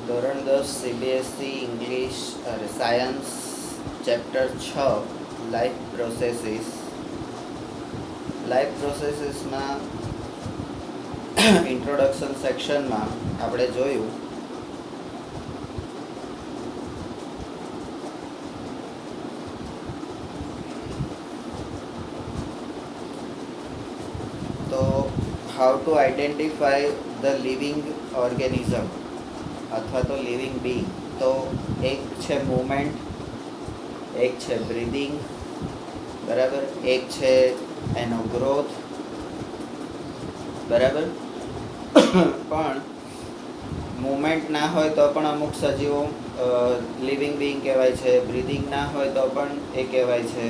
ધોરણ 10 CBSE English science chapter 6 life પ્રોસેસીસમાં introduction સેક્શનમાં આપણે જોયું તો how to identify the living organism અથવા તો લિવિંગ બીંગ. તો એક છે મૂવમેન્ટ, એક છે બ્રીધિંગ, બરાબર, એક છે એનો ગ્રોથ, બરાબર. પણ મૂવમેન્ટ ના હોય તો પણ અમુક સજીવો લિવિંગ બીંગ કહેવાય છે, બ્રીધિંગ ના હોય તો પણ એ કહેવાય છે,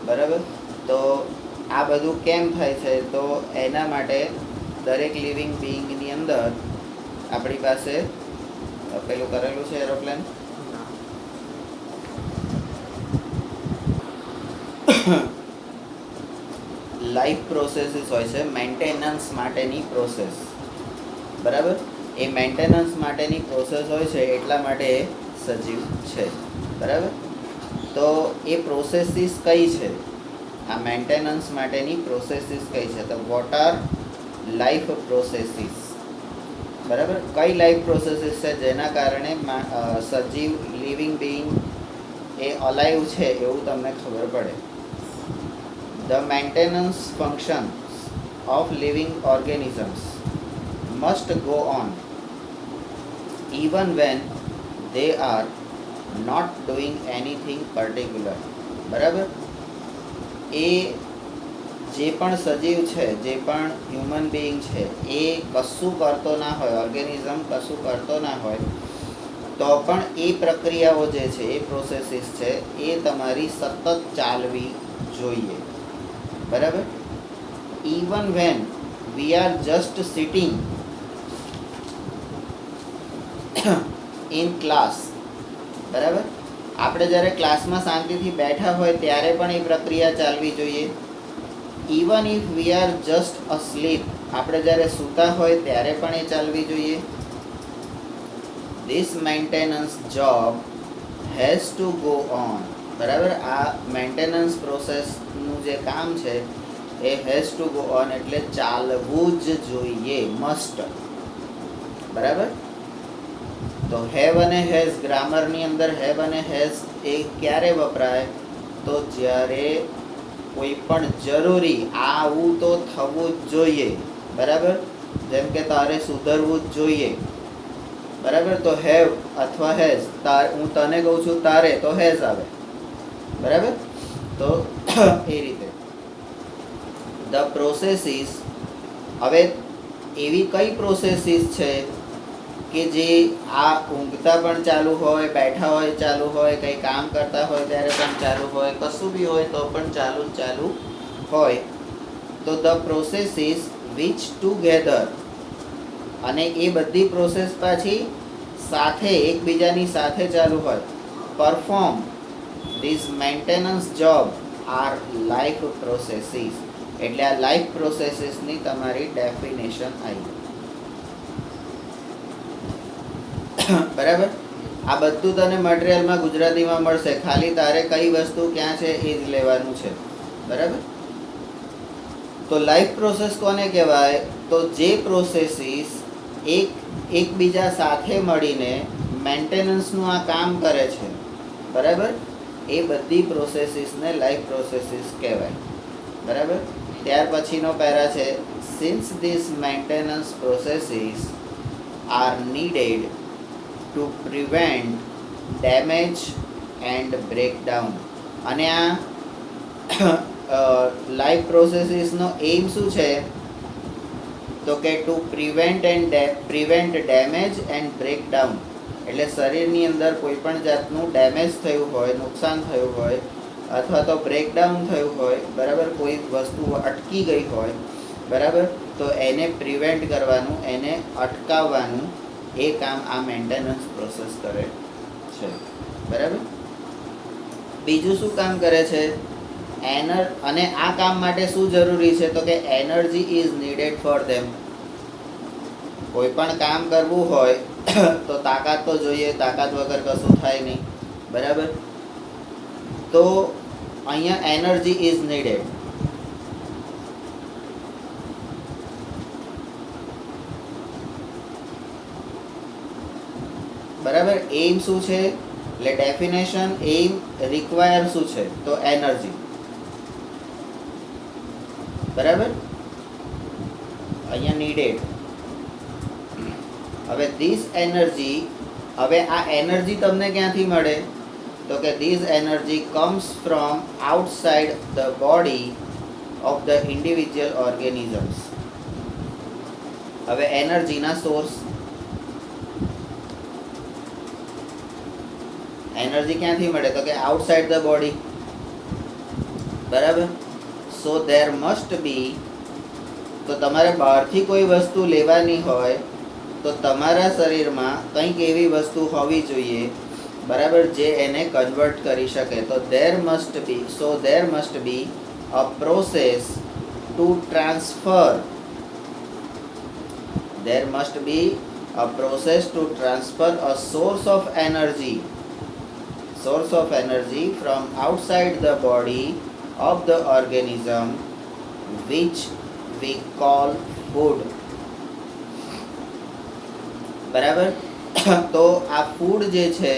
બરાબર. તો આ બધું કેમ થાય છે? તો એના માટે દરેક લિવિંગ બીંગની અંદર આપણી પાસે પેલું કરેલું છે એરોપ્લેન, લાઈફ પ્રોસેસીસ હોય છે, મેન્ટેનન્સ માટેની પ્રોસેસ, બરાબર. એ મેન્ટેનન્સ માટેની પ્રોસેસ હોય છે એટલા માટે એ સજીવ છે, બરાબર. તો એ પ્રોસેસીસ કઈ છે? આ મેન્ટેનન્સ માટેની પ્રોસેસીસ કઈ છે? તો વોટ આર લાઈફ પ્રોસેસીસ, બરાબર. કઈ લાઈફ પ્રોસેસીસ છે જેના કારણે સજીવ લિવિંગ બીંગ એ અલાઈવ છે એવું તમને ખબર પડે. The maintenance functions of living organisms must go on even when they are not doing anything particular. બરાબર. એ જે પણ સજીવ છે, જે પણ હ્યુમન બીઈંગ છે, એ કશું કરતો ના હોય, ઓર્ગેનિઝમ કશું કરતો ના હોય તો પણ એ પ્રક્રિયાઓ જે છે, એ પ્રોસેસીસ છે, એ તમારી સતત ચાલવી જોઈએ, બરાબર. Even when we are just sitting in class, બરાબર. આપણે જ્યારે ક્લાસમાં શાંતિથી બેઠા હોય ત્યારે પણ એ પ્રક્રિયા ચાલવી જોઈએ. Even if we are just asleep, આપણે જ્યારે સૂતા હોય ત્યારે પણ એ ચાલવી જોઈએ. This maintenance job has to go on, બરાબર. આ મેન્ટેનન્સ પ્રોસેસનું જે કામ છે એ હેઝ ટુ ગો ઓન એટલે ચાલવું જ જોઈએ, મસ્ટ, બરાબર. તો હેવ અને હેઝ, ગ્રામરની અંદર હેવ અને હેઝ એ ક્યારે વપરાય? તો જ્યારે કોઈ પણ જરૂરી આવું તો થવું જ જોઈએ, બરાબર. જેમ કે તારે સુધરવું જ જોઈએ, બરાબર. તો હેવ અથવા હેઝ, હું તને કહું છું તારે, તો હેઝ આવે, બરાબર. તો એ રીતે ધ પ્રોસેસીસ. હવે એવી કઈ પ્રોસેસીસ છે કે જે આ ઊંઘતા પણ ચાલુ હોય, બેઠા હોય ચાલુ હોય, કંઈ કામ કરતા હોય ત્યારે પણ ચાલુ હોય, કશું બી હોય તો પણ ચાલુ હોય? તો ધ પ્રોસેસીસ વિચ ટુગેધર, અને એ બધી પ્રોસેસ પાછી સાથે, એકબીજાની સાથે ચાલુ હોય, perform this maintenance job are life processes. એટલે આ લાઈફ પ્રોસેસીસની તમારી ડેફિનેશન આવી, બરાબર. આ બધું તને મટીરિયલમાં ગુજરાતીમાં મળશે, ખાલી તારે કઈ વસ્તુ ક્યાં છે એ જ લેવાનું છે, બરાબર. તો લાઈફ પ્રોસેસ કોને કહેવાય? તો જે પ્રોસેસીસ એકબીજા સાથે મળીને મેન્ટેનન્સનું આ કામ કરે છે, બરાબર. એ બધી પ્રોસેસીસને લાઈફ પ્રોસેસીસ કહેવાય, બરાબર. ત્યાર પછીનો પેરા છે, since this maintenance processes are needed to prevent damage and breakdown. અને આ લાઈફ પ્રોસેસીસનો એમ શું છે? તો કે to prevent damage and breakdown. એટલે શરીરની અંદર કોઈ પણ જાતનું ડેમેજ થયું હોય, નુકસાન થયું હોય, અથવા તો બ્રેકડાઉન થયું હોય, બરાબર, કોઈ વસ્તુ અટકી ગઈ હોય, બરાબર, તો એને પ્રિવેન્ટ કરવાનું, એને અટકાવવાનું એ કામ આ મેન્ટેનન્સ પ્રોસેસ કરે છે, બરાબર. બીજું શું કામ કરે છે? અને આ કામ માટે શું જરૂરી છે? તો કે energy is needed for them. કોઈ પણ કામ કરવું હોય તો તાકાત તો જોઈએ, તાકાત વગર કશું થાય નહીં, બરાબર. તો અહીંયા એનર્જી ઇઝ નીડેડ. બરાબર. એમ શું છે? એટલે ડેફિનેશન એમ રિક્વાયર શું છે? તો એનર્જી. બરાબર. અહીંયા નીડેડ. હવે ધીસ એનર્જી, હવે આ એનર્જી તમને ક્યાંથી મળે? તો કે this energy comes from outside the body of the individual organisms. હવે એનર્જીના સોર્સ, એનર્જી ક્યાંથી મળે? તો કે આઉટસાઇડ ધ બોડી. બરાબર. સો ધેર મસ્ટ બી, તો તમારે બહારથી કોઈ વસ્તુ લેવાની હોય તો તમારા શરીરમાં કંઈક એવી વસ્તુ હોવી જોઈએ, બરાબર, જે એને કન્વર્ટ કરી શકે. તો there must be, so there must be a process two transfer, there must be a process two transfer a source of energy, source of energy from outside the body of the organism which we call food. બરાબર. તો આ food જે છે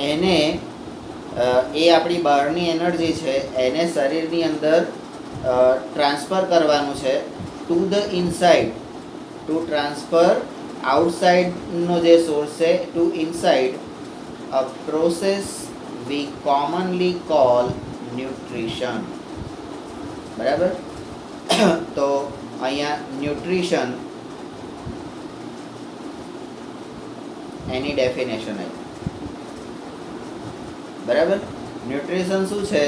એને એ આપણી બહારની energy છે એને શરીરની અંદર ટ્રાન્સફર કરવાનું છે to the inside, to transfer આઉટસાઇડનો જે સોર્સ છે to inside, a process we commonly call nutrition. બરાબર. તો અહીંયા ન્યુટ્રિશન એની ડેફિનેશન આવી. બરાબર. ન્યુટ્રિશન શું છે?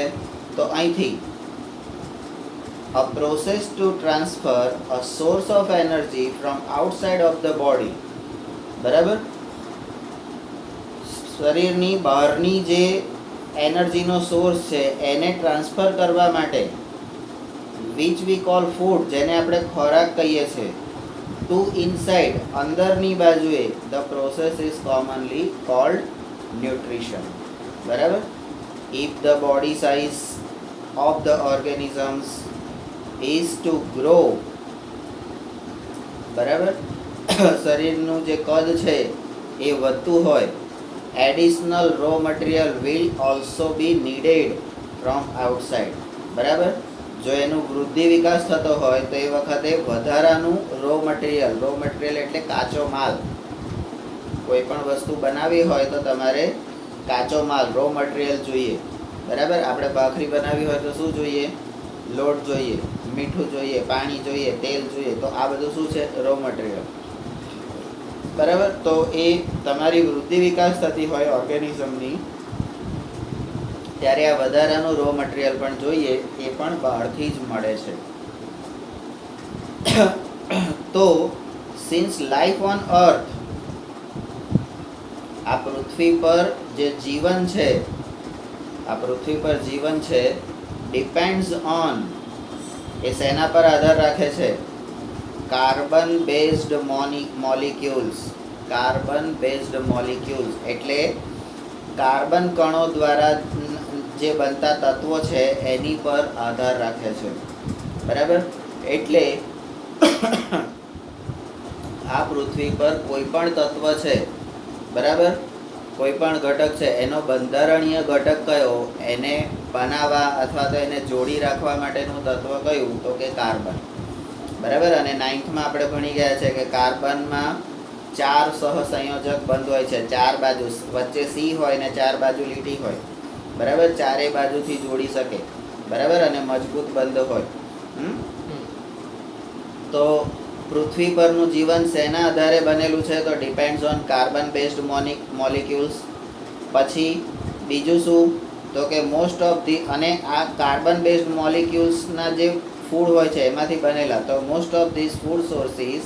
તો અહીંથી a process to transfer a source of energy from outside of the body. બરાબર. શરીરની બહારની જે એનર્જીનો સોર્સ છે એને ટ્રાન્સફર કરવા માટે, વિચ વી કોલ ફૂડ, જેને આપણે ખોરાક કહીએ છીએ, ટુ ઇનસાઇડ, અંદરની બાજુએ, the process is commonly called nutrition. બરાબર. If the body size of the organisms is to grow, બરાબર, શરીરનું જે કદ છે એ વધતું હોય, additional raw material will also be needed from outside. બરાબર. જો એનું વૃદ્ધિ વિકાસ થતો હોય તો એ વખતે વધારાનું રો મટીરિયલ એટલે કાચો માલ, કોઈ પણ વસ્તુ બનાવવી હોય તો તમારે કાચો માલ, રો મટીરિયલ જોઈએ. બરાબર. આપણે ભાખરી બનાવવી હોય તો શું જોઈએ? લોટ જોઈએ, મીઠું જોઈએ, પાણી જોઈએ, તેલ જોઈએ. તો આ બધું શું છે? Raw material. બરાબર. તો એ તમારી વૃદ્ધિ વિકાસ થતી હોય ઓર્ગેનિઝમની, ત્યારે આ વધારાનું રો મટીરિયલ પણ જોઈએ, એ પણ બહારથી જ મળે છે. તો સિન્સ લાઈફ ઓન અર્થ, આ પૃથ્વી પર જે જીવન છે, આ પૃથ્વી પર જીવન છે, ડિપેન્ડ્સ ઓન, એ શેના પર આધાર રાખે છે? Carbon based molecules. Carbon based molecules એટલે કાર્બન કણો દ્વારા જે બનતા તત્વો છે એની પર આધાર રાખે છે. બરાબર. એટલે આ પૃથ્વી પર કોઈ પણ તત્વ છે, બરાબર, કોઈ પણ ઘટક છે, એનો બંધારણીય ઘટક કયો, એને બનાવવા અથવા તો એને જોડી રાખવા માટેનું તત્વ કયું? તો કે કાર્બન. બરાબર. અને 9thમાં આપણે ભણી ગયા છે કે કાર્બનમાં 4 સહસંયોજક બંધ હોય છે, 4 બાજુ, વચ્ચે સી હોય ને 4 બાજુ લીટી હોય. બરાબર. ચારેય બાજુથી જોડી શકે. બરાબર. અને મજબૂત બંધ હોય. તો પૃથ્વી પરનું જીવન શેના આધારે બનેલું છે? તો depends on carbon based molecules. પછી બીજું શું? તો કે મોસ્ટ ઓફ ધી, અને આ કાર્બન બેઝડ મોલિક્યુલ્સના જે ફૂડ હોય છે એમાંથી બનેલા, તો most of this food sources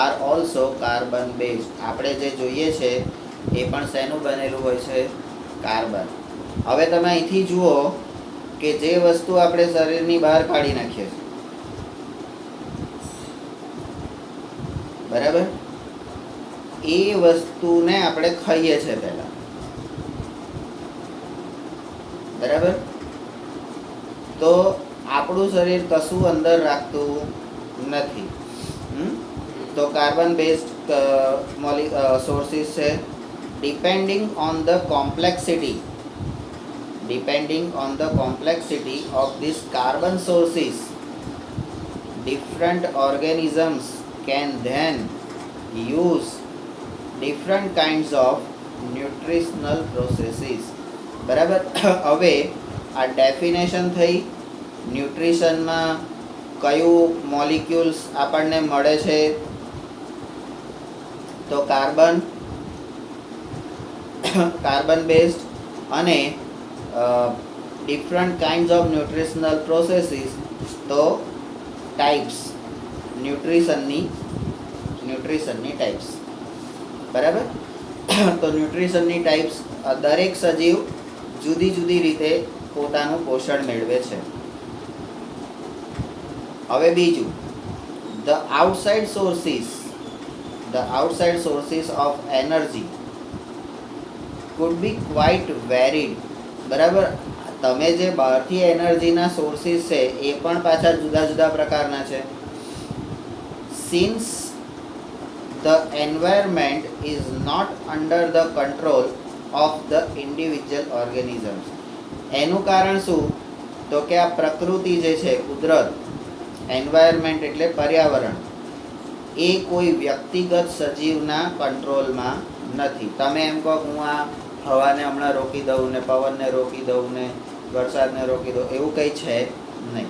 are also carbon based. આપણે જે જોઈએ છે એ પણ શેનું બનેલું હોય છે? કાર્બન. હવે તમે અહીંથી જુઓ કે જે વસ્તુ આપણે શરીરની બહાર કાઢી નાખીએ છીએ, બરાબર, એ વસ્તુને આપણે ખાઈએ છીએ પહેલાં, બરાબર? તો આપણું શરીર કશું અંદર રાખતું નથી. તો કાર્બન બેઝડ સોર્સિસ છે. Depending on the complexity of this carbon sources, different organisms can then use different kinds of nutritional processes. બરાબર? હવે આ ડેફિનેશન થઈ. ન્યુટ્રિશનમાં કયું મોલિક્યુલ્સ આપણને મળે છે? તો કાર્બન બેઝડ અને different kinds of nutritional processes, તો ટાઈપ્સ, ન્યુટ્રિશનની ટાઈપ્સ, બરાબર? તો ન્યુટ્રિશનની ટાઈપ્સ, દરેક સજીવ જુદી જુદી રીતે પોતાનું પોષણ મેળવે છે. હવે બીજું, the outside sources of energy food B quite varied. બરાબર? તમે જે બહારથી એનર્જીના સોર્સિસ છે એ પણ પાછા જુદા જુદા પ્રકારના છે. Since the environment is not under the control of the individual organisms. એનું કારણ શું? તો કે આ પ્રકૃતિ જે છે, કુદરત, એન્વાયરમેન્ટ એટલે પર્યાવરણ, એ કોઈ વ્યક્તિગત સજીવના કંટ્રોલમાં નથી. તમે એમ કહો હું આ હવાને હમણાં રોકી દઉં ને, પવનને રોકી દઉં ને, વરસાદને રોકી દઉં, એવું કંઈ છે નહીં.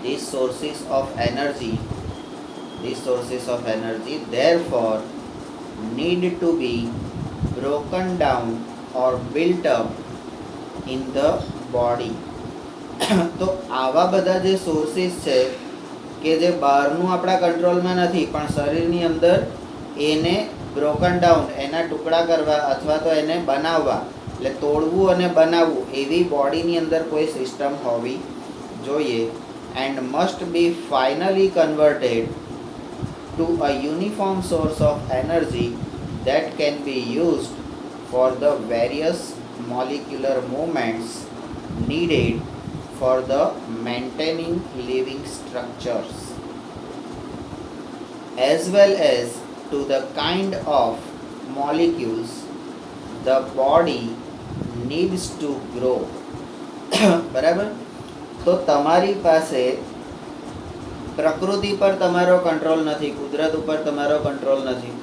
These sources of energy therefore need to be broken down or built up in the body. તો આવા બધા જે સોર્સિસ છે કે જે બહારનું આપણા કંટ્રોલમાં નથી પણ શરીરની અંદર, એને બ્રોકન ડાઉન, એના ટુકડા કરવા અથવા તો એને બનાવવા, એટલે તોડવું અને બનાવવું, એવી બોડીની અંદર કોઈ સિસ્ટમ હોવી જોઈએ. And must be finally converted to a uniform source of energy that can be used for the various molecular movements needed for the maintaining living structures, as well as to the kind of molecules the body needs to grow. બરાબર? તો તમારી પાસે પ્રકૃતિ પર તમારો control નથી, કુદરત ઉપર તમારો કંટ્રોલ નથી,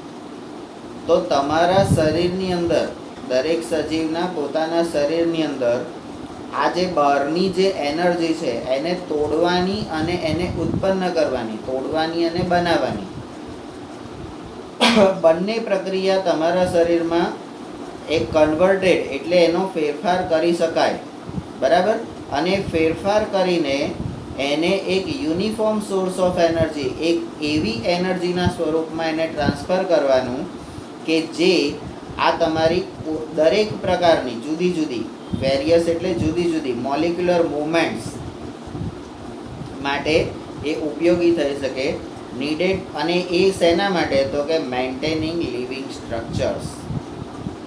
તો તમારા શરીરની અંદર, દરેક સજીવના પોતાના શરીરની અંદર આ જે બહારની જે એનર્જી છે એને તોડવાની અને એને ઉત્પન્ન કરવાની, તોડવાની અને બનાવવાની, બંને પ્રક્રિયા તમારા શરીરમાં એક કન્વર્ટેડ એટલે એનો ફેરફાર કરી શકાય. બરાબર? અને ફેરફાર કરીને એને એક યુનિફોર્મ સોર્સ ઓફ એનર્જી, એક એવી એનર્જીના સ્વરૂપમાં એને ટ્રાન્સફર કરવાનું કે જે આ તમારી દરેક પ્રકારની જુદી જુદી, વેરિયસ એટલે જુદી જુદી મોલિક્યુલર મૂવમેન્ટ્સ માટે એ ઉપયોગી થઈ શકે. નીડેડ, અને એ શેના માટે? તો કે મેન્ટેનિંગ લિવિંગ સ્ટ્રક્ચર્સ.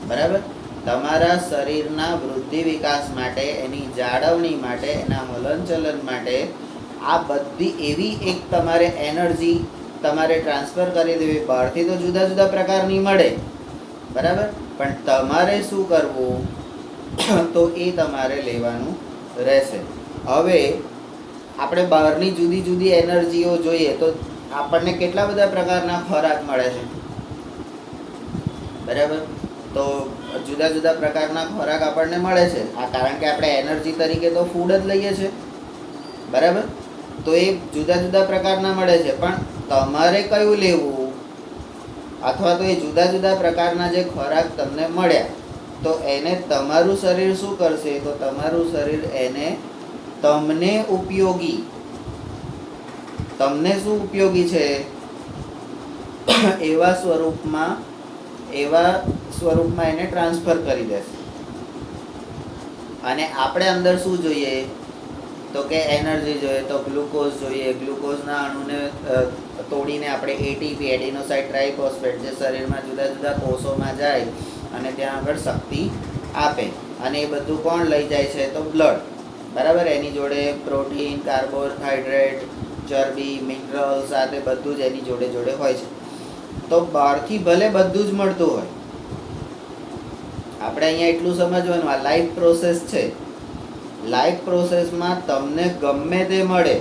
બરાબર? તમારા શરીરના વૃદ્ધિ વિકાસ માટે, એની જાળવણી માટે, એના હલનચલન માટે આ બધી એવી એક તમારે એનર્જી તમારે ટ્રાન્સફર કરી દેવી. બહારથી તો જુદા જુદા પ્રકારની મળે, બરાબર, પણ તમારે શું કરવું? તો એ તમારે લેવાનું રહેશે. હવે આપણે બહારની જુદી જુદી એનર્જીઓ જોઈએ તો આપણને કેટલા બધા પ્રકારના ખોરાક મળે છે, બરાબર? તો જુદા જુદા પ્રકારના ખોરાક આપણને મળે છે. આ કારણ કે આપણે એનર્જી તરીકે તો ફૂડ જ લઈએ છીએ, બરાબર? તો એ જુદા જુદા પ્રકારના મળે છે, પણ તમારે કયું લેવું, અથવા તો એ જુદા જુદા પ્રકારના જે ખોરાક તમને મળ્યા, તો એને તમારું શરીર શું કરશે? તો તમારું શરીર એને તમને ઉપયોગી, તમને શું ઉપયોગી છે એવા સ્વરૂપમાં એને ટ્રાન્સફર કરી દેશે. અને આપણે અંદર શું જોઈએ? તો કે એનર્જી જોઈએ તો ગ્લુકોઝ જોઈએ. ગ્લુકોઝના અણુને તોડીને આપણે એટીપી એડિનોસાઇન ટ્રાઇફોસ્ફેટ જે શરીરમાં જુદા જુદા કોષોમાં જાય અને ત્યાં આગળ શક્તિ આપે. અને એ બધું કોણ લઈ જાય છે? તો બ્લડ. બરાબર. એની જોડે પ્રોટીન, કાર્બોહાઈડ્રેટ, ચરબી, મિનરલ્સ સાથે બધું જ એની જોડે જોડે હોય છે. તો બહારથી ભલે બધું જ મળતું હોય, આપણે અહીંયા એટલું સમજવાનું આ લાઈફ પ્રોસેસ છે. લાઈફ પ્રોસેસમાં તમને ગમે તે મળે,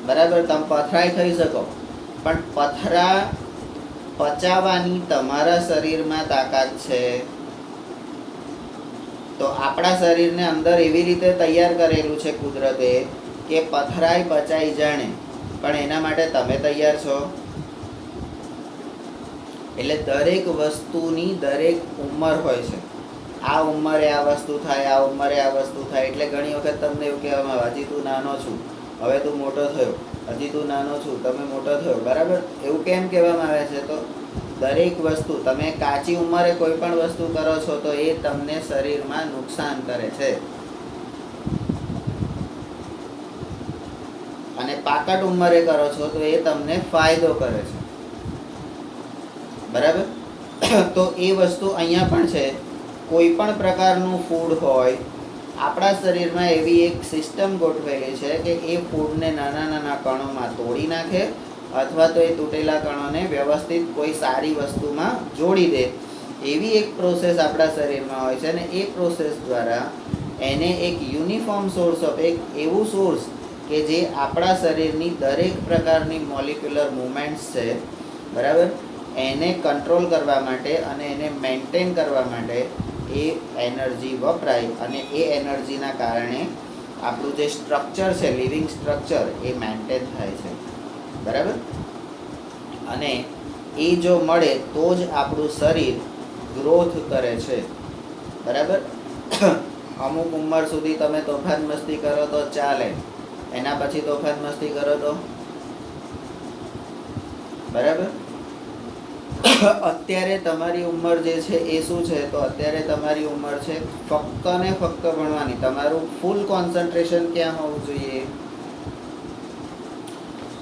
બરાબર. તમે પથરાઈ ખાઈ શકો, પણ પથરા પચાવવાની તમારા શરીરમાં તાકાત છે. તો આપણા શરીરને અંદર એવી રીતે તૈયાર કરેલું છે કુદરતે કે પથરાઈ પચાઈ જાણે, પણ એના માટે તમે તૈયાર છો? એટલે દરેક વસ્તુની દરેક ઉંમર હોય છે. આ ઉંમરે આ વસ્તુ થાય, આ ઉંમરે આ વસ્તુ થાય. એટલે ઘણી વખત તમને એવું કહેવામાં આવે, હજી તું નાનો છું, હવે તું મોટો થયો, હજી તું નાનો છું, તમે મોટો થયો. બરાબર. એવું કેમ કહેવામાં આવે છે? તો દરેક વસ્તુ તમે કાચી ઉંમરે કોઈ પણ વસ્તુ કરો છો તો એ તમને શરીરમાં નુકસાન કરે છે, અને પાકટ ઉંમરે કરો છો તો એ તમને ફાયદો કરે છે. બરાબર. તો એ વસ્તુ અહીંયા પણ છે. કોઈ પણ પ્રકારનું ફૂડ હોય, આપણા શરીરમાં એવી એક સિસ્ટમ ગોઠવેલી છે કે એ ફૂડને નાના નાના કણોમાં તોડી નાખે, અથવા તો એ તૂટેલા કણોને વ્યવસ્થિત કોઈ સારી વસ્તુમાં જોડી દે. એવી એક પ્રોસેસ આપણા શરીરમાં હોય છે. અને એ પ્રોસેસ દ્વારા એને એક યુનિફોર્મ સોર્સ ઓફ, એક એવું સોર્સ કે જે આપણા શરીરની દરેક પ્રકારની મોલિક્યુલર મુવમેન્ટ્સ છે, બરાબર, એને કંટ્રોલ કરવા માટે અને એને મેન્ટેન કરવા માટે એ એનર્જી વપરાય. અને એ એનર્જીના કારણે આપણું જે સ્ટ્રક્ચર છે, લિવિંગ સ્ટ્રક્ચર, એ મેન્ટેન થાય છે. બરાબર. અને એ જો મળે તો જ આપણું શરીર ગ્રોથ કરે છે. બરાબર. અમુક ઉંમર સુધી તમે તોફાન મસ્તી કરો તો ચાલે, એના પછી તોફાન મસ્તી કરો તો બરાબર. અત્યારે તમારી ઉંમર જે છે એ શું છે? તો અત્યારે તમારી ઉંમર છે ફક્ત ને ફક્ત ભણવાની. તમારું ફૂલ કોન્સન્ટ્રેશન ક્યાં હોવું જોઈએ?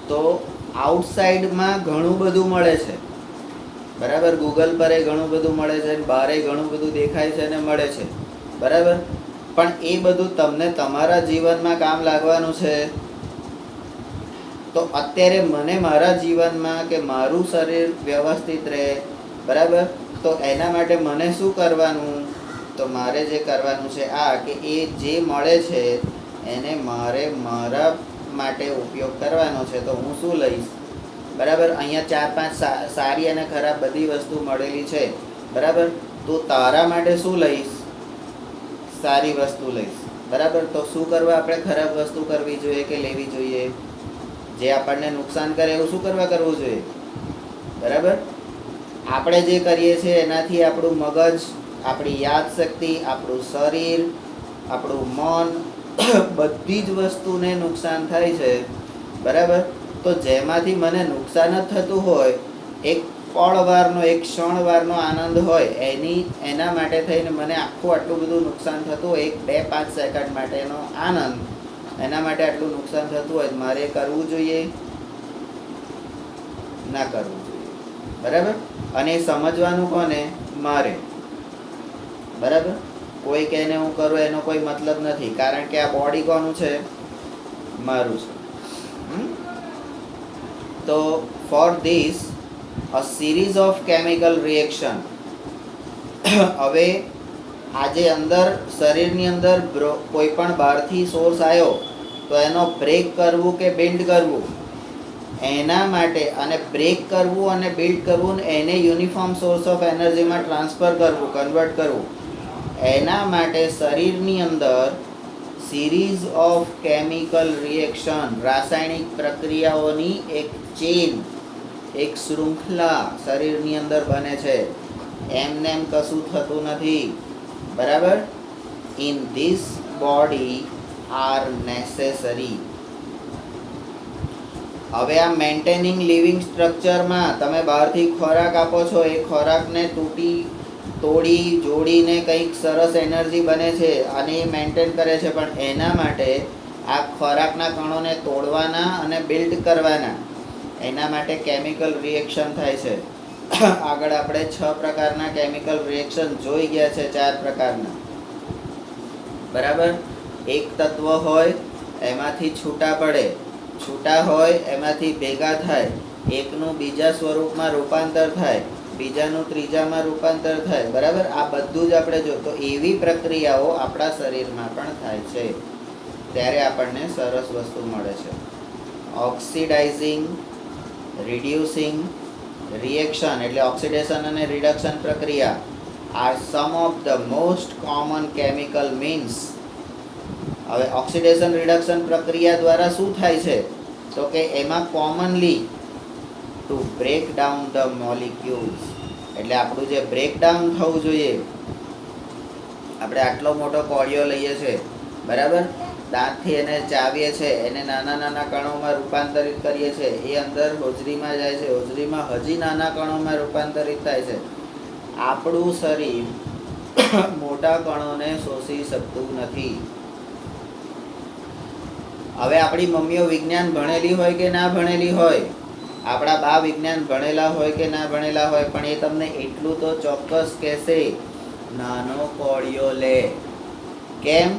તો આઉટસાઇડમાં ઘણું બધું મળે છે, બરાબર. ગૂગલ પર ઘણું બધું મળે છે, બહારે ઘણું બધું દેખાય છે અને મળે છે, બરાબર. પણ એ બધું તમને તમારા જીવનમાં કામ લાગવાનું છે. તો અત્યારે મને મારા જીવનમાં કે મારું શરીર વ્યવસ્થિત રહે, બરાબર, તો એના માટે મને શું કરવાનું? તો મારે જે કરવાનું છે આ કે એ જે મળે છે એને મારે મારા માટે ઉપયોગ કરવાનો છે. તો હું શું લઈશ? બરાબર. અહીંયા 4-5 સારી અને ખરાબ બધી વસ્તુ મળેલી છે, બરાબર. તો તારા માટે શું લઈશ? સારી વસ્તુ લઈશ, બરાબર. તો શું કરવા આપણે ખરાબ વસ્તુ કરવી જોઈએ કે લેવી જોઈએ? જે આપણને નુકસાન કરે એવું શું કરવું જોઈએ? બરાબર. આપણે જે કરીએ છીએ એનાથી આપણું મગજ, આપણી યાદશક્તિ, આપણું શરીર, આપણું મન, બધી જ વસ્તુને નુકસાન થાય છે, બરાબર. તો જેમાંથી મને નુકસાન જ થતું હોય, એક પળવારનો, એક ક્ષણવારનો આનંદ હોય, એના માટે થઈને મને આટલું બધું નુકસાન થતું હોય, 1-2-5 સેકન્ડ માટેનો આનંદ, એના માટે આટલું નુકસાન થતું હોય, મારે કરવું જોઈએ? ના કરવું જોઈએ, બરાબર. અને સમજવાનું કોને? મારે, બરાબર. કોઈ કહેને હું કરું એનો કોઈ મતલબ નથી, કારણ કે આ બોડી કોનું છે? મારું છે. તો for this a series of chemical reaction. હવે આજે અંદર શરીરની અંદર કોઈ પણ બહારથી સોર્સ આવ્યો તો એનો બ્રેક કરવું કે બિલ્ડ કરવું, એના માટે, અને બ્રેક કરવું અને બિલ્ડ કરવું, એને યુનિફોર્મ સોર્સ ઓફ એનર્જીમાં ટ્રાન્સફર કરવું, કન્વર્ટ કરવું, એના માટે શરીરની અંદર સિરીઝ ઓફ કેમિકલ રિએક્શન, રાસાયણિક પ્રક્રિયાઓની એક ચેન, એક શૃંખલા શરીરની અંદર બને છે. એમને એમ કશું થતું નથી, બરાબર. In this body are necessary. હવે આ મેન્ટેનિંગ લિવિંગ સ્ટ્રક્ચરમાં તમે બહારથી ખોરાક આપો છો, એ ખોરાકને તોડી જોડીને કંઈક સરસ એનર્જી બને છે અને એ મેન્ટેન કરે છે, પણ એના માટે આ ખોરાકના કણોને તોડવાના અને બિલ્ડ કરવાના, એના માટે કેમિકલ રિએક્શન થાય છે. આગળ આપણે 6 પ્રકારના કેમિકલ રિએક્શન જોઈ ગયા છે, 4 પ્રકારના. બરાબર. એક તત્વ હોય એમાંથી છૂટા પડે, છૂટા હોય એમાંથી ભેગા થાય, એકનું બીજા સ્વરૂપમાં રૂપાંતર થાય, બીજાનું ત્રીજામાં રૂપાંતર થાય. બરાબર. આ બધું જ આપણે જો તો એવી પ્રક્રિયાઓ આપણા શરીરમાં પણ થાય છે, ત્યારે આપણને સરસ વસ્તુ મળે છે. ઓક્સિડાઇઝિંગ, રિડ્યુસિંગ રિએક્શન એટલે ઓક્સિડેશન અને રિડક્શન પ્રક્રિયા are some of the most common chemical means. હવે ઓક્સિડેશન રિડક્શન પ્રક્રિયા દ્વારા શું થાય છે તો કે એમાં commonly to break down the molecules, એટલે આપણું જે બ્રેકડાઉન થવું જોઈએ. આપણે આટલો મોટો કોળિયો લઈએ છીએ, બરાબર, દાંતથી એને ચાવીએ છીએ, એને નાના નાના કણોમાં રૂપાંતરિત કરીએ છીએ, એ અંદર હોજરીમાં જાય છે, હોજરીમાં હજી નાના કણોમાં રૂપાંતરિત થાય છે. આપણું શરીર મોટા કણોને શોષી શકતું નથી. હવે આપણી મમ્મીઓ વિજ્ઞાન ભણેલી હોય કે ના ભણેલી હોય, આપણા બા વિજ્ઞાન ભણેલા હોય કે ના ભણેલા હોય, પણ એ તમને એટલું તો ચોક્કસ કહેશે, નાનો કોળિયો લે. કેમ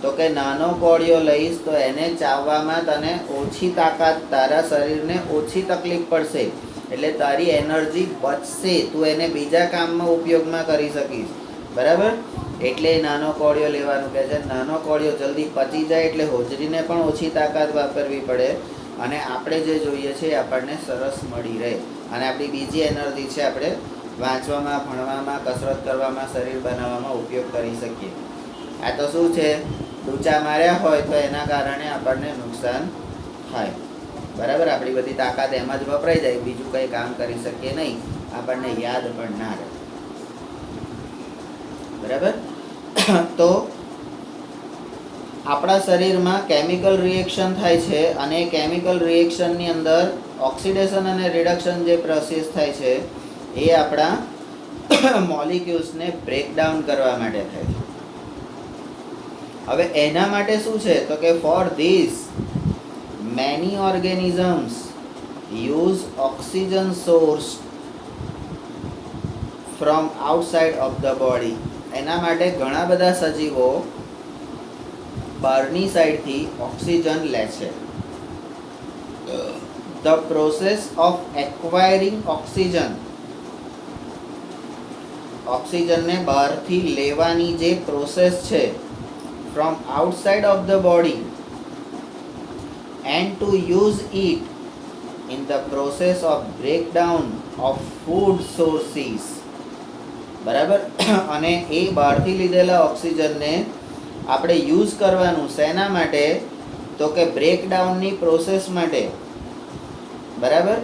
તો કે નાનો કોળિયો લઈશ તો એને ચાવવામાં તને ઓછી તાકાત, તારા શરીરને ઓછી તકલીફ પડશે, એટલે તારી એનર્જી બચશે, તું એને બીજા કામમાં ઉપયોગમાં કરી શકીશ. બરાબર. એટલે નાનો કોળિયો લેવાનું કહે છે. નાનો કોળિયો જલ્દી પચી જાય એટલે હોજરીને પણ ઓછી તાકાત વાપરવી પડે, અને આપણે જે જોઈએ છે આપણને સરસ મળી રહે, અને આપણી બીજી એનર્જી છે આપણે વાંચવામાં, ભણવામાં, કસરત કરવામાં, શરીર બનાવવામાં ઉપયોગ કરી શકીએ. આ તો શું છે, ડૂચા માર્યા હોય તો એના કારણે આપણને નુકસાન થાય. બરાબર. આપણી બધી તાકાત એમાં જ વપરાઈ જાય, બીજું કંઈ કામ કરી શકીએ નહીં, આપણને યાદ પણ ના રહે. બરાબર. તો આપણા શરીરમાં કેમિકલ રિએક્શન થાય છે, અને કેમિકલ રિએક્શનની અંદર ઓક્સિડેશન અને રિડક્શન જે પ્રોસેસ થાય છે એ આપણા મોલિક્યુલ્સને બ્રેકડાઉન કરવા માટે થાય છે. હવે એના માટે શું છે તો કે for this many organisms use oxygen source from outside of the body. એના માટે ઘણા બધા સજીવો બહારની સાઈડથી ઓક્સિજન લે છે. The process of acquiring oxygen, ઓક્સિજનને બહારથી લેવાની જે પ્રોસેસ છે from outside of the body and to use it in the process of breakdown of food sources. બરાબર. અને એ બહારથી લીધેલા ઓક્સિજનને આપણે યુઝ કરવાનું શેના માટે તો કે બ્રેકડાઉનની પ્રોસેસ માટે. બરાબર.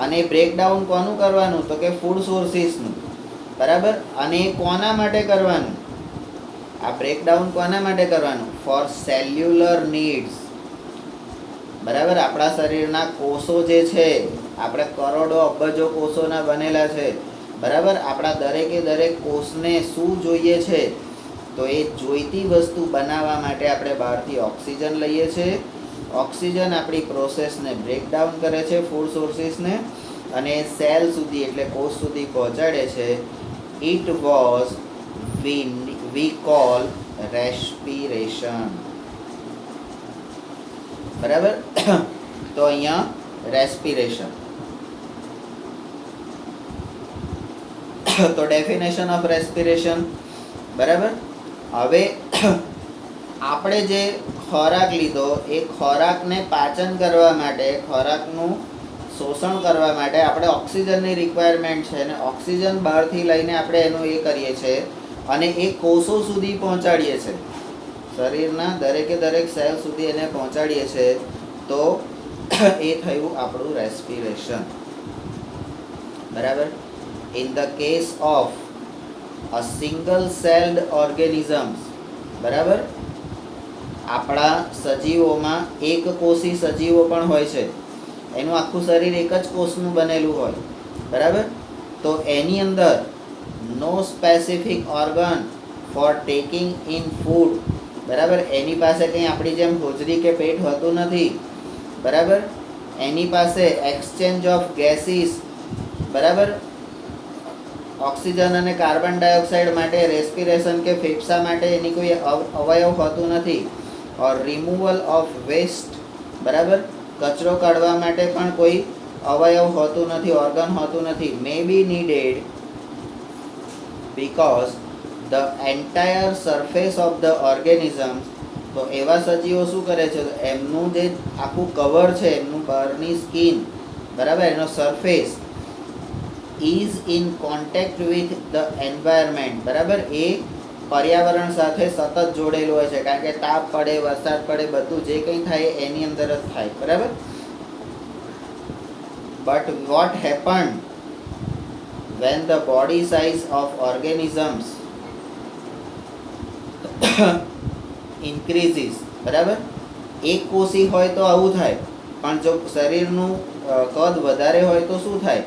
અને બ્રેકડાઉન કોનું કરવાનું તો કે ફૂડ સોર્સિસનું. બરાબર. અને કોના માટે કરવાનું, આ બ્રેકડાઉન કોના માટે કરવાનું, ફોર સેલ્યુલર નીડ્સ. બરાબર. આપણા શરીરના કોષો જે છે, આપણે કરોડો અબજો કોષોના બનેલા છે. બરાબર. આપણા દરેકે દરેક કોષને શું જોઈએ છે તો એ જોઈતી વસ્તુ બનાવવા માટે આપણે બહારથી ઓક્સિજન લઈએ છીએ. ઓક્સિજન આપણી પ્રોસેસને બ્રેકડાઉન કરે છે, ફૂડ સોર્સિસને, અને સેલ સુધી એટલે કોષ સુધી પહોંચાડે છે. It was V call respiration. બરાબર. તો અહીંયા રેસ્પિરેશન. તો ડેફિનેશન ઓફ રેસ્પિરેશન. બરાબર. હવે આપણે જે ખોરાક લીધો એ ખોરાકને પાચન કરવા માટે, ખોરાકનું શોષણ કરવા માટે આપણે ઓક્સિજનની રિક્વાયરમેન્ટ છે, અને ઓક્સિજન બહારથી લઈને આપણે એનું એ કરીએ છીએ અને એ કોષો સુધી પહોંચાડીએ છીએ, શરીરના દરેકે દરેક સેલ સુધી એને પહોંચાડીએ છીએ. તો એ થયું આપણું રેસ્પિરેશન. બરાબર. In the case of a single celled organisms. બરાબર. આપણા સજીવોમાં એક કોષી સજીવો પણ હોય છે, એનું આખું શરીર એક જ કોષનું બનેલું હોય. બરાબર. તો એની અંદર no specific organ for taking in food બરાબર. એની પાસે કંઈ આપણી જેમ હોજરી કે પેટ હોતું નથી, બરાબર. એની પાસે એક્સચેન્જ ઓફ ગેસીસ, બરાબર, ઓક્સિજન અને કાર્બન ડાયોક્સાઇડ માટે રેસ્પિરેશન કે ફેફસા માટે એની કોઈ અવયવ હોતું નથી. ઓર રિમૂવલ ઓફ વેસ્ટ, બરાબર, કચરો કાઢવા માટે પણ કોઈ અવયવ હોતું નથી, ઓર્ગન હોતું નથી. May be needed because the entire surface of the organism. તો એવા સજીવો શું કરે છે, એમનું જે આખું કવર છે, એમનું બહારની સ્કિન, બરાબર, એનો surface is in contact with the environment, બરાબર, એ પર્યાવરણ સાથે સતત જોડેલું હોય છે. કારણ કે તાપ પડે, વરસાદ પડે, બધું જે કંઈ થાય એની અંદર જ થાય, બરાબર. But what happen when the body size of organisms increases, બરાબર. એક કોષી હોય તો આવું થાય, પણ જો શરીરનું કદ વધારે હોય તો શું થાય?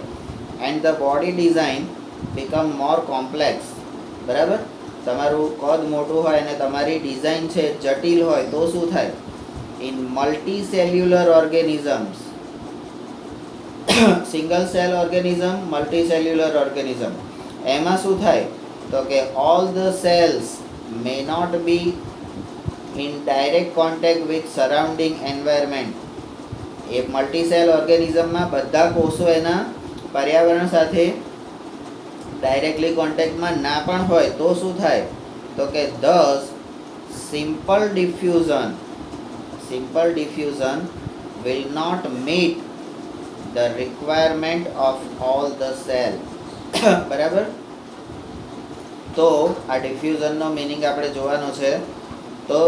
And the body design become more complex, બરાબર. તમારું કદ મોટું હોય અને તમારી ડિઝાઇન છે જટિલ હોય તો શું થાય? In multicellular organisms, single cell organism, multicellular organism, એમાં શું થાય? તો કે all the cells may not be in direct contact with surrounding environment. એ મલ્ટી સેલ ઓર્ગેનિઝમમાં બધા કોષો એના પર્યાવરણ સાથે ડાયરેક્ટલી કોન્ટેક્ટમાં ના પણ હોય તો શું થાય? તો કે thus simple diffusion will not meet the requirement of all the cell. બરાબર. તો આ ડિફ્યુઝનનો મિનિંગ આપણે જોવાનો છે. તો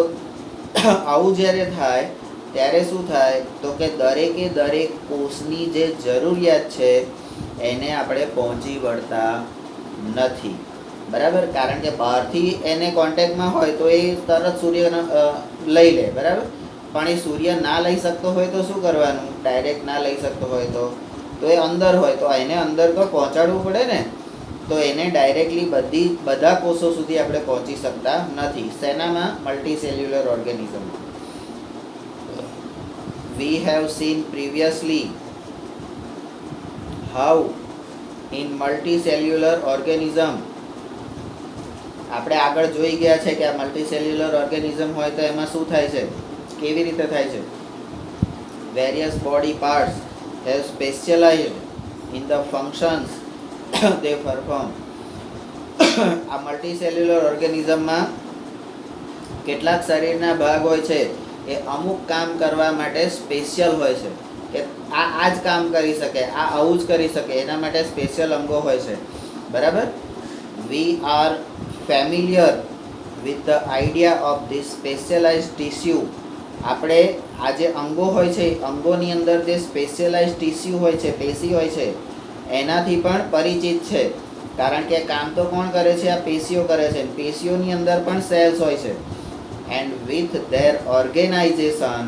આવું જ્યારે થાય ત્યારે શું થાય? તો કે દરેકે દરેક કોષની જે જરૂરિયાત છે એને આપણે પહોંચી વળતા નથી, બરાબર. કારણ કે બહારથી એને કોન્ટેક્ટમાં હોય તો એ તરત સૂર્યને લઈ લે, બરાબર. પણ એ સૂર્ય ના લઈ શકતો હોય તો શું કરવાનું? ડાયરેક્ટ ના લઈ શકતો હોય તો એ અંદર હોય તો એને અંદર તો પહોંચાડવું પડે ને. તો એને ડાયરેક્ટલી બધા કોષો સુધી આપણે પહોંચી શકતા નથી. શેનામાં? Multicellular organism. We have seen previously how in multicellular organism, આપણે આગળ જોઈ ગયા છે કે આ મલ્ટી સેલ્યુલર ઓર્ગેનિઝમ હોય તો એમાં શું થાય છે, કેવી રીતે થાય છે? Various body parts have specialised in the functions they perform. આ મલ્ટી સેલ્યુલર ઓર્ગેનિઝમમાં કેટલાક શરીરના ભાગ હોય છે એ અમુક કામ કરવા માટે સ્પેશિયલ હોય છે, કે આ જ કામ કરી શકે, આ આવું જ કરી શકે, એના માટે સ્પેશિયલ અંગો હોય છે, બરાબર. We are familiar with the idea of this specialised tissue. આપણે આ જે અંગો હોય છે, અંગોની અંદર જે સ્પેશિયલાઇઝડ ટીસ્યુ હોય છે, પેશી હોય છે, એનાથી પણ પરિચિત છે. કારણ કે કામ તો કોણ કરે છે? આ પેશીઓ કરે છે. પેશીઓની અંદર પણ સેલ્સ હોય છે. એન્ડ વિથ ધેર ઓર્ગેનાઇઝેશન,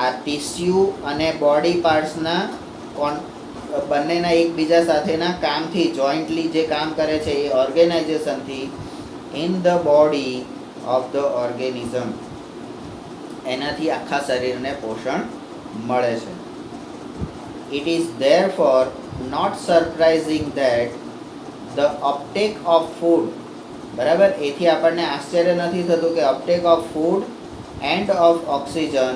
આ ટીસ્યુ અને બોડી પાર્ટ્સના બંનેના એકબીજા સાથેના કામથી, જોઈન્ટલી જે કામ કરે છે એ ઓર્ગેનાઇઝેશનથી, in the body of the organism, એનાથી આખા શરીરને પોષણ મળે છે. It is therefore not surprising that the uptake of food, બરાબર, એથી આપણને આશ્ચર્ય નથી થતું કે uptake of food and of oxygen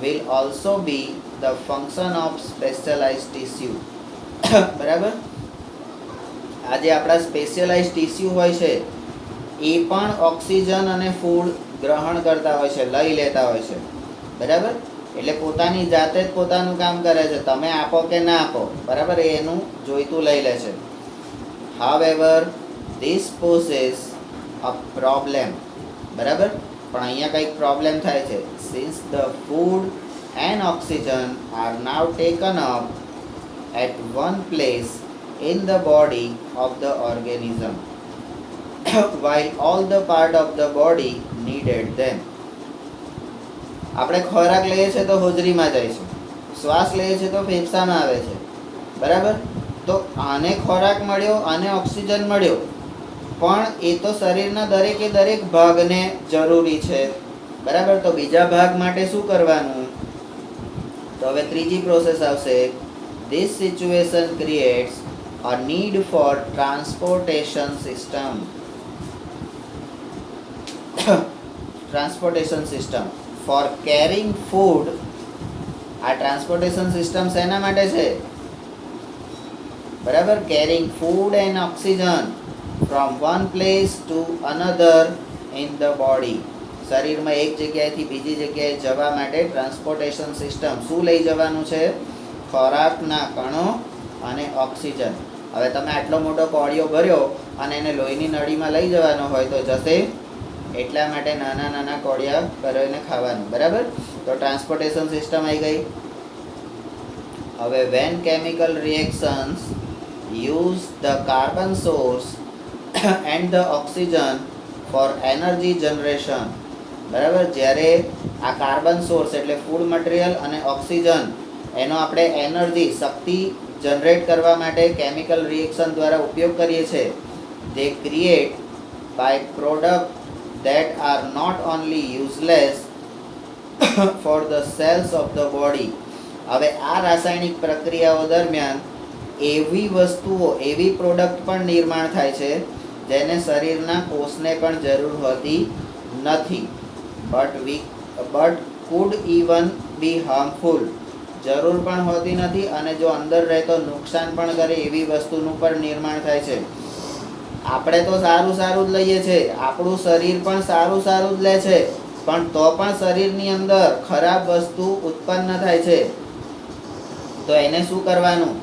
will also be the function of specialized tissue. બરાબર. આ જે આપણા સ્પેશિયલાઇઝ ટીસ્યુ હોય છે એ પણ ઓક્સિજન અને ફૂડ ગ્રહણ કરતા હોય છે, લઈ લેતા હોય છે, બરાબર. એટલે પોતાની જાતે જ પોતાનું કામ કરે છે, તમે આપો કે ના આપો, બરાબર, એનું જોઈતું લઈ લે છે. However this possess a problem, બરાબર. પણ અહીંયા કંઈક પ્રોબ્લેમ થાય છે. Since the food and oxygen are now taken up at one place in the body of the organism while all the part of the body needed them. આપણે ખોરાક લઈએ છીએ તો હોજરીમાં જાય છે, શ્વાસ લઈએ છીએ તો ફેફસામાં આવે છે, બરાબર. તો આને ખોરાક મળ્યો, આને ઓક્સિજન મળ્યો, પણ એ તો શરીરના દરેકે દરેક ભાગને જરૂરી છે, બરાબર. તો બીજા ભાગ માટે શું કરવાનું? તો હવે ત્રીજી પ્રોસેસ આવશે. This situation creates a need for transportation system. Transportation system for carrying food. આ ટ્રાન્સપોર્ટેશન સિસ્ટમ શેના માટે છે? બરાબર, carrying food and oxygen from one place to another in the body. શરીરમાં એક જગ્યાએથી બીજી જગ્યાએ જવા માટે ટ્રાન્સપોર્ટેશન સિસ્ટમ શું લઈ જવાનું છે? ખોરાકના કણો અને ઓક્સિજન. હવે તમે આટલો મોટો કોળિયો ભર્યો અને એને લોહીની નળીમાં લઈ જવાનો હોય તો જશે? એટલા માટે નાના નાના કોળિયા કરીને ખાવાનું, બરાબર. તો ટ્રાન્સપોર્ટેશન સિસ્ટમ આવી ગઈ. હવે when chemical reactions use the carbon source and the oxygen for energy generation. બરાબર, જ્યારે આ કાર્બન સોર્સ એટલે ફૂડ મટીરિયલ અને ઓક્સિજન એનો આપણે એનર્જી શક્તિ જનરેટ કરવા માટે કેમિકલ રિએક્શન દ્વારા ઉપયોગ કરીએ છીએ. they create by product that are not only useless for the cells of the body. હવે આ રાસાયણિક પ્રક્રિયાઓ દરમિયાન એવી વસ્તુઓ, એવી પ્રોડક્ટ પણ નિર્માણ થાય છે જેને શરીરના કોષને પણ જરૂર હોતી નથી. But could even be harmful. જરૂર પણ હોતી નથી અને જો અંદર રહે તો નુકસાન પણ કરે એવી વસ્તુનું પણ નિર્માણ થાય છે. આપણે તો સારું સારું જ લઈએ છીએ, આપણું શરીર પણ સારું સારું જ લે છે, પણ તો પણ શરીરની અંદર ખરાબ વસ્તુ ઉત્પન્ન થાય છે. તો એને શું કરવાનું?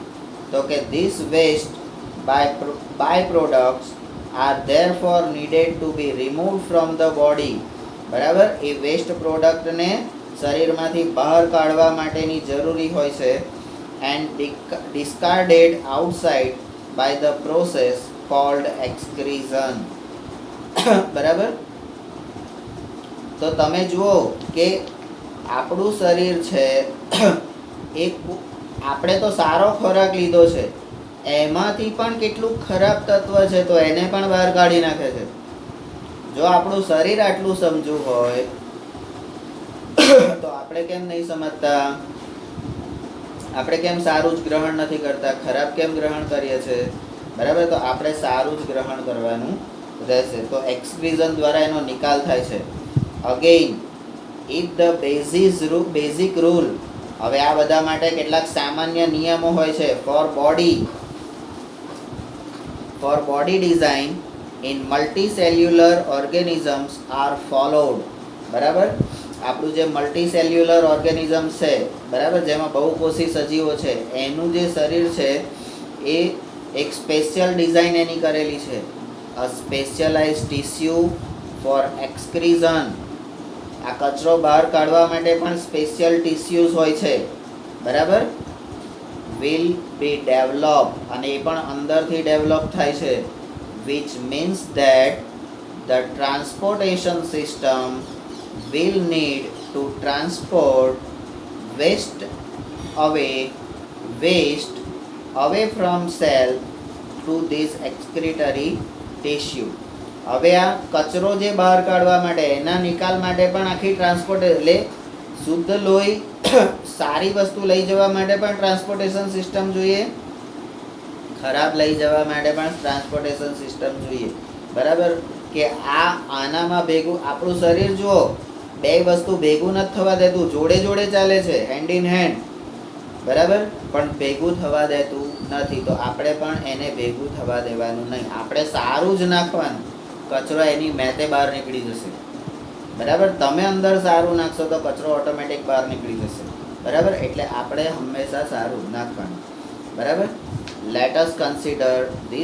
તો કે this waste by products are therefore needed to be removed from the body. બરાબર, એ વેસ્ટ પ્રોડક્ટને શરીરમાંથી બહાર કાઢવા માટેની જરૂરી હોય છે. And discarded outside by the process called excretion. બરાબર. તો તમે જુઓ કે આપણું શરીર છે એ આપણે તો સારો ખોરાક લીધો છે, એમાંથી પણ કેટલું ખરાબ તત્વ છે તો એને પણ બહાર કાઢી નાખે છે. જો આપણું શરીર આટલું સમજવું હોય તો આપણે કેમ નહીં સમજતા? આપણે કેમ સારું જ ગ્રહણ નથી કરતા, ખરાબ કેમ ગ્રહણ કરીએ છીએ? બરાબર, તો આપણે સારું જ ગ્રહણ કરવાનું રહેશે. તો એક્સક્રીઝન દ્વારા એનો નિકાલ થાય છે. Again if the basic rule. હવે આ બધા માટે કેટલાક સામાન્ય નિયમો હોય છે. For body design in multicellular organisms are followed. બરાબર, આપણું જે મલ્ટીસેલ્યુલર ઓર્ગેનિઝમ છે, બરાબર, જેમાં બહુકોષી સજીવો છે, એનું જે શરીર છે એ એક સ્પેશિયલ ડિઝાઇન એની કરેલી છે. અ સ્પેશિયલાઇઝ ટિશ્યુ ફોર એક્સક્રીઝન. આ કચરો બહાર કાઢવા માટે પણ સ્પેશિયલ ટિશ્યુઝ હોય છે. બરાબર, વિલ બી ડેવલપ, અને એ પણ અંદરથી ડેવલપ થાય છે. Which means that the transportation system will need to transport waste away from cell to this excretory tissue. હવે આ કચરો જે બહાર કાઢવા માટે, એના નિકાલ માટે પણ આખી ટ્રાન્સપોર્ટ એટલે શુદ્ધ લોહી સારી વસ્તુ લઈ જવા માટે પણ ટ્રાન્સપોર્ટેશન સિસ્ટમ જોઈએ, ખરાબ લઈ જવા માટે પણ ટ્રાન્સપોર્ટેશન સિસ્ટમ જોઈએ. બરાબર, કે આનામાં ભેગું આપણું શરીર જુઓ, બે વસ્તુ ભેગું નથી થવા દેતું, જોડે જોડે ચાલે છે, હેન્ડ ઇન હેન્ડ. બરાબર, પણ ભેગું થવા દેતું નથી. તો આપણે પણ એને ભેગું થવા દેવાનું નહીં. આપણે સારું જ નાખવાનું, કચરો એની મેતે બહાર નીકળી જશે. બરાબર, તમે અંદર સારું નાખશો તો કચરો ઓટોમેટિક બહાર નીકળી જશે. બરાબર, એટલે આપણે હંમેશા સારું નાખવાનું. બરાબર. Let us consider this